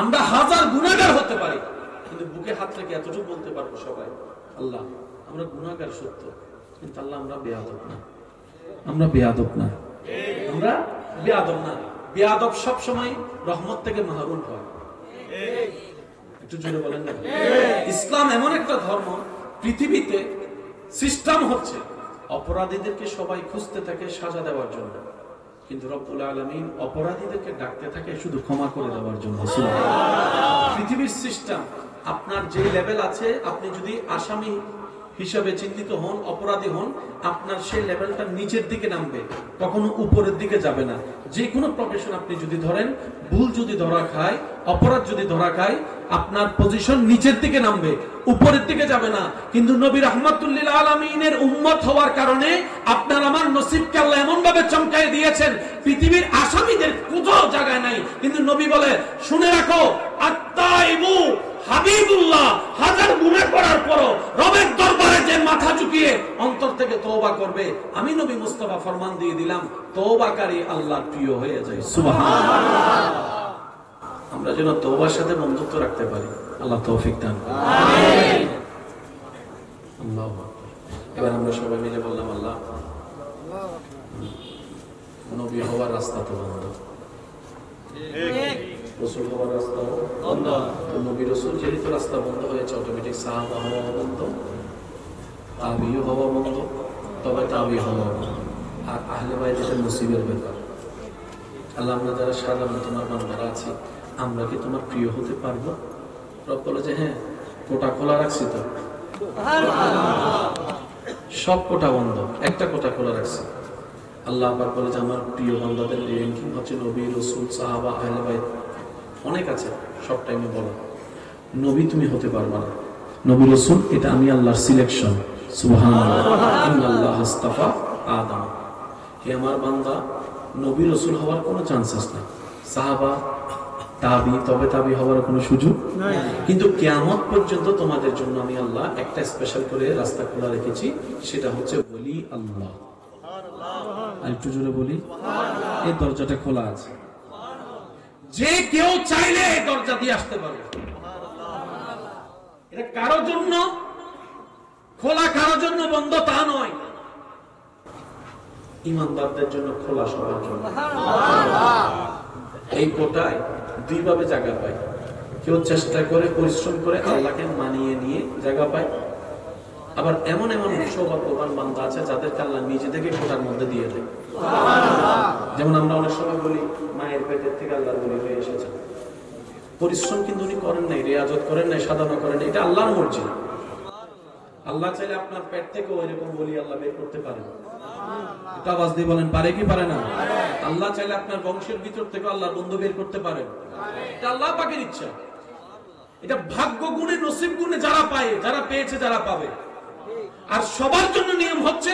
আমরা হাজার গুনাহগার হতে পারি, কিন্তু বুকে হাত রেখে এতটুকু বলতে পারবো সবাই, আল্লাহ আমরা গুনাহগার সত্য, কিন্তু আল্লাহ আমরা বেয়াদব না। আমরা বেয়াদব না, আমরা বেয়াদব না। বেয়াদব সব সময় রহমত থেকে মাহরুম হয়। একটু জোরে বলেন না। ইসলাম এমন একটা ধর্ম, পৃথিবীতে সিস্টেম হচ্ছে অপরাধীদেরকে সবাই খুঁজতে থাকে সাজা দেওয়ার জন্য, কিন্তু রব্বুল আলামিন অপরাধীদেরকে ডাকতে থাকে শুধু ক্ষমা করে দেওয়ার জন্য। পৃথিবীর সিস্টেম, আপনার যে লেভেল আছে, আপনি যদি আসামি হিসাবে চিহ্নিত হন, অপরাধী হন, আপনার সেই লেভেলটা নিচের দিকে নামবে, কখনো উপরের দিকে যাবে না। যে কোনো প্রফেশন আপনি যদি ধরেন, ভুল যদি ধরা খায়, অপরাধ যদি ধরা খায়, আপনার পজিশন নিচের দিকে নামবে, উপরের দিকে যাবে না। কিন্তু নবী রাহমাতুল লিল আলামিনের উম্মত হওয়ার কারণে আপনার আমার নসিবকে আল্লাহ এমন ভাবে চমকায় দিয়েছেন, পৃথিবীর আসামিদের কোথাও জায়গা নাই। কিন্তু নবী বলে, শুনে রাখো, আত্তাইবু হাবিবুল্লাহ, হাজার গুনাহ করার পরও রবের দরবারে যে মাথা ঝুঁকিয়ে অন্তর থেকে তওবা করবে, আমি নবী মুস্তাফা ফরমান দিয়ে দিলাম, তওবাকারী আল্লাহর প্রিয় হয়ে যায়। সুবহানাল্লাহ। আমরা যেন তওবার সাথে বন্ধুত্ব রাখতে পারি, আল্লাহ তৌফিক দান করুন। আমিন। আল্লাহু আকবার। এবার আমরা সবাই মিলে বললাম, আল্লাহ নবী হওয়ার রাস্তা তো বন্ধ, রাসূল হওয়ার রাস্তা বন্ধ। তো নবী রাসূল যেহেতু রাস্তা বন্ধ হয়েছে, অটোমেটিক সাহাবা হওয়া বন্ধ, তাবিঈ হওয়া বন্ধ, তবে তাবিঈ হওয়া বন্ধ। আর আহলে বাইতের নসিবের ব্যাপার। আল্লাহ আমরা যারা সাধারণ তোমার বান্দারা আছি, আমরা কি তোমার প্রিয় হতে পারবো? রব বলে যে হ্যাঁ, কোটা খোলা রাখছি তো, সব কোটা বন্ধ, একটা কোটা খোলা রাখছি। আল্লাহ পাক বলে যে আমার প্রিয় বান্দাদের র্যাঙ্কিং হচ্ছে নবী, রাসূল, সাহাবা, আহলে বাইত, অনেক আছে, সব টাইমে বলো। নবী তুমি হতে পারবে না, নবী রাসূল এটা আমি আল্লাহর সিলেকশন। সুবহানাল্লাহ। ইন্নাল্লাহ আস্তাফা আদম। হে আমার বান্দা, নবী রাসূল হওয়ার কোনো চান্সেস নাই, সাহাবা তাবি তবে তাবি হওয়ার কোনো সুযোগ নাই। কিন্তু কিয়ামত পর্যন্ত তোমাদের জন্য আমি আল্লাহ একটা স্পেশাল করে রাস্তা খোলা রেখেছি, সেটা হচ্ছে ওলি আল্লাহ। আর একটু জোরে বলি, এই দরজাটা খোলা আছে, যে কেউ চাইলে এই দরজা দিয়ে আসতে পারবে। এটা কারোর জন্য খোলা, কারোর জন্য বন্ধ তা নয়, ঈমানদারদের জন্য খোলা, সবার জন্য। এই কোটায় দুই ভাবে জায়গা পায়, কেউ চেষ্টা করে পরিশ্রম করে আল্লাহকে মানিয়ে নিয়ে জায়গা পায়, আবার এমন এমন সৌভাগ্যবান বান্দা আছে যাদেরকে আল্লাহ নিজে থেকে কোটার মধ্যে দিয়ে দেয়। যেমন আমরা অনেক সময় বলি মায়ের পেটের থেকে আল্লাহর বলি হয়ে এসেছে। পরিশ্রম কিন্তু উনি করেন নাই, রিয়াজত করেন নাই, সাধনা করেন নাই, এটা আল্লাহর মর্জি। আল্লাহ চাইলে আপনার পেট থেকে ওইরকম বলি আল্লাহ বের করতে পারেন। এটা আওয়াজ দিয়ে বলেন, পারে কি পারে না? আল্লাহ চাইলে আপনার বংশের ভিতর থেকে আল্লাহর বন্ধু বের করতে পারেন। এটা আল্লাহ পাকের ইচ্ছা। এটা ভাগ্য গুণে, নসিব গুণে যারা পায়, যারা পেয়েছে, যারা পাবে। আর সবার জন্য নিয়ম হচ্ছে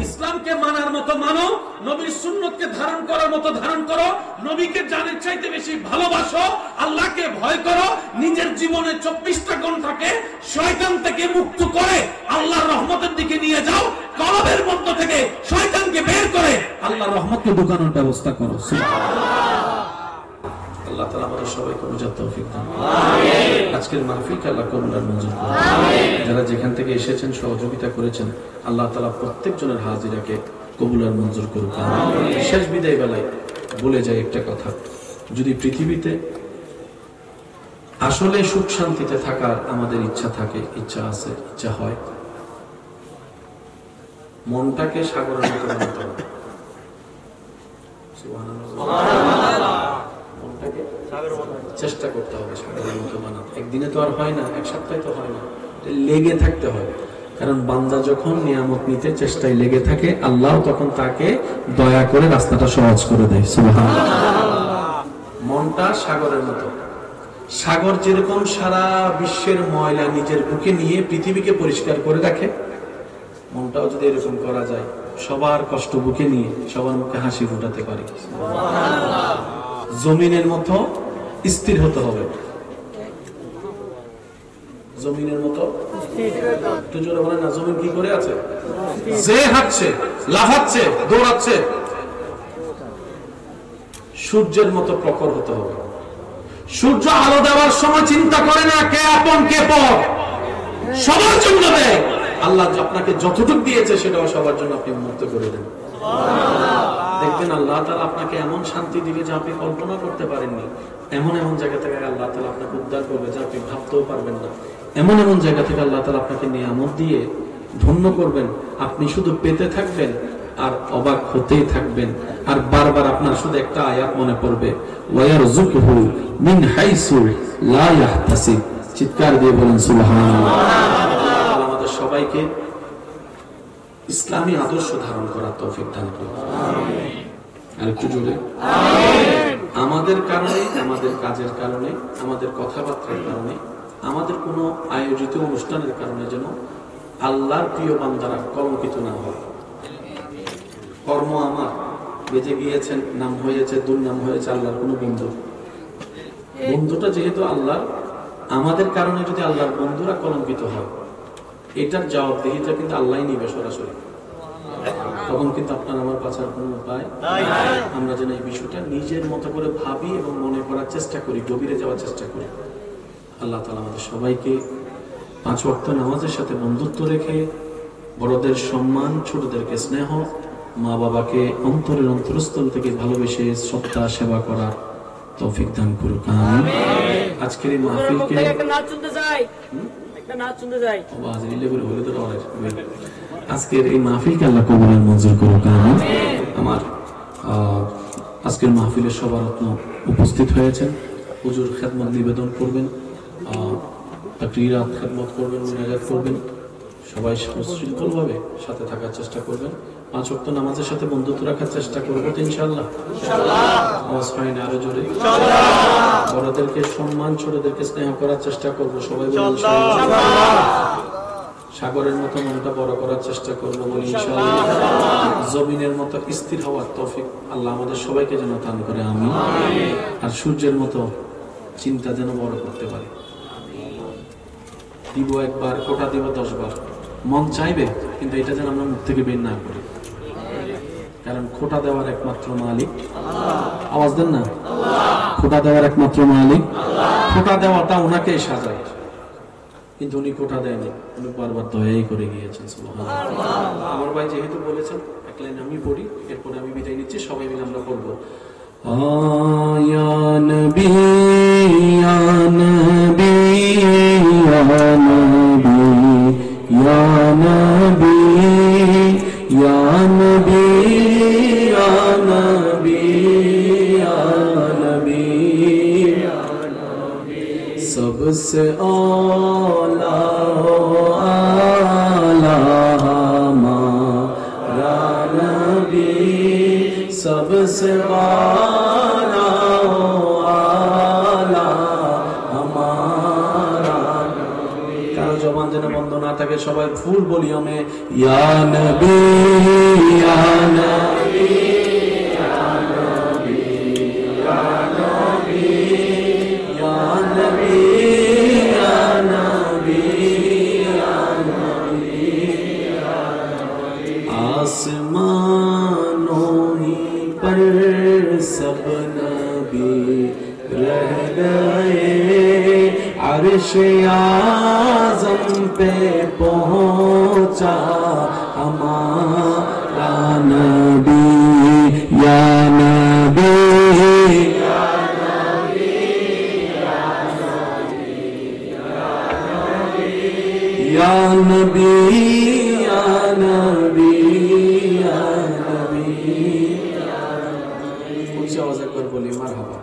ইসলামকে মানার মতো মানো, নবীর সুন্নতকে ধারণ করার মতো ধারণ করো, নবীকে জানের চাইতে বেশি ভালোবাসো, আল্লাহকে ভয় করো, নিজের জীবনে 24টা ঘন্টাকে শয়তান থেকে মুক্ত করে আল্লাহর রহমতের দিকে নিয়ে যাও। কলবের মধ্য থেকে শয়তানকে বের করে আল্লাহর রহমতকে ঢুকানোর ব্যবস্থা করো। আল্লাহ তাআলা আমাদের সবাইকে বুঝার তৌফিক দান। আমিন। আজকের মাহফিলকে আল্লাহ কবুল আর মঞ্জুর করুন। আমিন। যারা যেখান থেকে এসেছেন, সহযোগিতা করেছেন, আল্লাহ তাআলা প্রত্যেকজনের হাজিরাকে কবুল আর মঞ্জুর করুন। আমিন। শেষ বিদায় বেলায় বলে যায় একটা কথা, যদি পৃথিবীতে আসলে সুখ শান্তিতে থাকার আমাদের ইচ্ছা থাকে, ইচ্ছা আছে, ইচ্ছা হয়, মনটাকে সাগরের মতো বানাতে হবে। সুবহানাল্লাহ। চেষ্টা করতে হবে সাগরের মতো বানাতে। একদিনে তো আর হয় না, এক সপ্তাহে তো হয় না, লেগে থাকতে হয়। কারণ বান্দা যখন নিয়ামত নিতে চেষ্টায় লেগে থাকে, আল্লাহ তখন তাকে দয়া করে রাস্তাটা সহজ করে দেয়। সুবহানাল্লাহ। মনটা সাগরের মতো। সাগর যেরকম সারা বিশ্বের ময়লা নিজের বুকে নিয়ে পৃথিবীকে পরিষ্কার করে রাখে, মনটাও যদি এরকম করা যায়, সবার কষ্ট বুকে নিয়ে সবার মুখে হাসি ফুটাতে পারি। জমিনের মতো স্থির হতে হবে। জমিনের মতো একটু জোরে বলেন না, জমিন কি করে আছে? যে হাঁটছে, লাফাচ্ছে, দৌড়াচ্ছে। সূর্যের মতো প্রখর হতে হবে। সূর্য আলো দেওয়ার সময় চিন্তা করে না কে আপন কে পর, সবার জন্য দেয়। আল্লাহ আপনাকে যতটুকু দিয়েছে সেটাও সবার জন্য আপনি মুক্ত করে দেন। দেখবেন আল্লাহ তাআলা আপনাকে এমন শান্তি দিবে যা আপনি কল্পনা করতে পারেননি। এমন এমন জায়গা থেকে আল্লাহ তাআলা আপনাকে উদ্ধার করবে যা আপনি ভাবতেও পারবেন না। এমন এমন জায়গা থেকে আল্লাহ তাআলা আপনাকে নিয়ামত দিয়ে ধন্য করবেন, আপনি শুধু পেতে থাকবেন আর অবাক হতেই থাকবেন। আর বারবার আপনার শুধু একটা আয়াত মনে পড়বে, ওয়ায়ারযুকুহু মিন হাইসু লা ইয়াহতাসিব। চিৎকার দিয়ে বলেন সুবহানাল্লাহ। আল্লাহ আমাদের সবাইকে ইসলামী আদর্শ ধারণ করার তৌফিক দান করুন। আমিন। আর একটু জোরে আমিন। আমাদের কারণে, আমাদের কাজের কারণে, আমাদের কথাবার্তার কারণে, আমাদের কোনো আয়োজিত অনুষ্ঠানের কারণে যেন আল্লাহর প্রিয় বান্দারা কলঙ্কিত না হয়। কর্ম আমার বেঁচে গিয়েছেন, নাম হয়েছে, দুর্নাম হয়েছে আল্লাহর কোনো বন্ধু। বন্ধুটা যেহেতু আল্লাহ, আমাদের কারণে যদি আল্লাহর বন্ধুরা কলঙ্কিত হয়, এটার জবাবদিহিটা কিন্তু আল্লাহই নিবে সরাসরি। তখন কিন্তু আপনার আমার পাছার কোনো উপায় নাই। আমরা যেন এই বিষয়টা নিজের মতো করে ভাবি এবং মনে করার চেষ্টা করি, গভীরে যাওয়ার চেষ্টা করি। আল্লাহ তাআলা আমাদের সবাইকে 5 ওয়াক্ত নামাজের সাথে বন্ধুত্ব রেখে, বড়দের সম্মান, ছোটদেরকে স্নেহ, মা বাবাকে অন্তরের অন্তরস্থল থেকে ভালোবেসে শ্রদ্ধা সেবা করার তৌফিক দান করুক। আমিন। আজকের এই মাহফিলকে আজকের এই মাহফিলকে আল্লাহ কবুল আর মঞ্জুর করুক। আমিন। আমার আজকের মাহফিলের সবার রত্ন উপস্থিত হয়েছেন। হুজুর খেদমত নিবেদন করবেন, তাকরীরাত খেদমত করবেন, মুনাজাত করবেন। সবাই সুশৃঙ্খলভাবে সাথে থাকার চেষ্টা করবেন। 5 ওয়াক্ত নামাজের সাথে বন্ধুত্ব রাখার চেষ্টা করবো তো ইনশাআল্লাহ। আওয়াজ হয় না, আরো জোরে। বড়দেরকে সম্মান, ছোটদেরকে স্নেহ করার চেষ্টা করবো, সবাই বলি ইনশাআল্লাহ। সাগরের মতো মনটা বড় করার চেষ্টা করবো, বলি ইনশাআল্লাহ। জমিনের মতো স্থির হওয়ার তৌফিক আল্লাহ আমাদের সবাইকে যেন দান করে। আমিন। আর সূর্যের মতো চিন্তা যেন বড় করতে পারি। দিব একবার, কোটা দিব 10 বার, মন চাইবে, কিন্তু এটা যেন আমরা মুখ থেকে বের না করি। কারণ খোটা দেওয়ার একমাত্র মালিক আল্লাহ। আওয়াজ দেন না, খোটা দেওয়ার একমাত্র মালিক আল্লাহ। খোটা দেওয়াটা ওনাকে সাজায়, কিন্তু উনি খোটা দেয়নি, উনি বারবার দয়াই করে গিয়েছেন। সুবহানাল্লাহ। আমার ভাই যেহেতু বলেছেন, এক লাইন আমি পড়ি, এরপরে আমি বিদায় নিচ্ছি, সবাই মিলে আমরা পড়বো। আয়া নবী या नबी या नबी या नबी या नबी या नबी या नबी सबसे औला आला हमारा नबी सबसे आला आला हमारा কারো জবান যেন বন্ধ না থাকে সবাই ফুল ভলিউমে ইয়া নবী ইয়া নবী ইয়া নবী ইয়া নবী ইয়া নবী ইয়া নবী ইয়া নবী आसमानों ही पर सब नबी रह गए अर्श आज़म पे पहुंचा हमारा नबी या नबी या नबी या नबी या नबी या नबी या नबी ऊंची आवाज एक बार बोलिए मरहबा।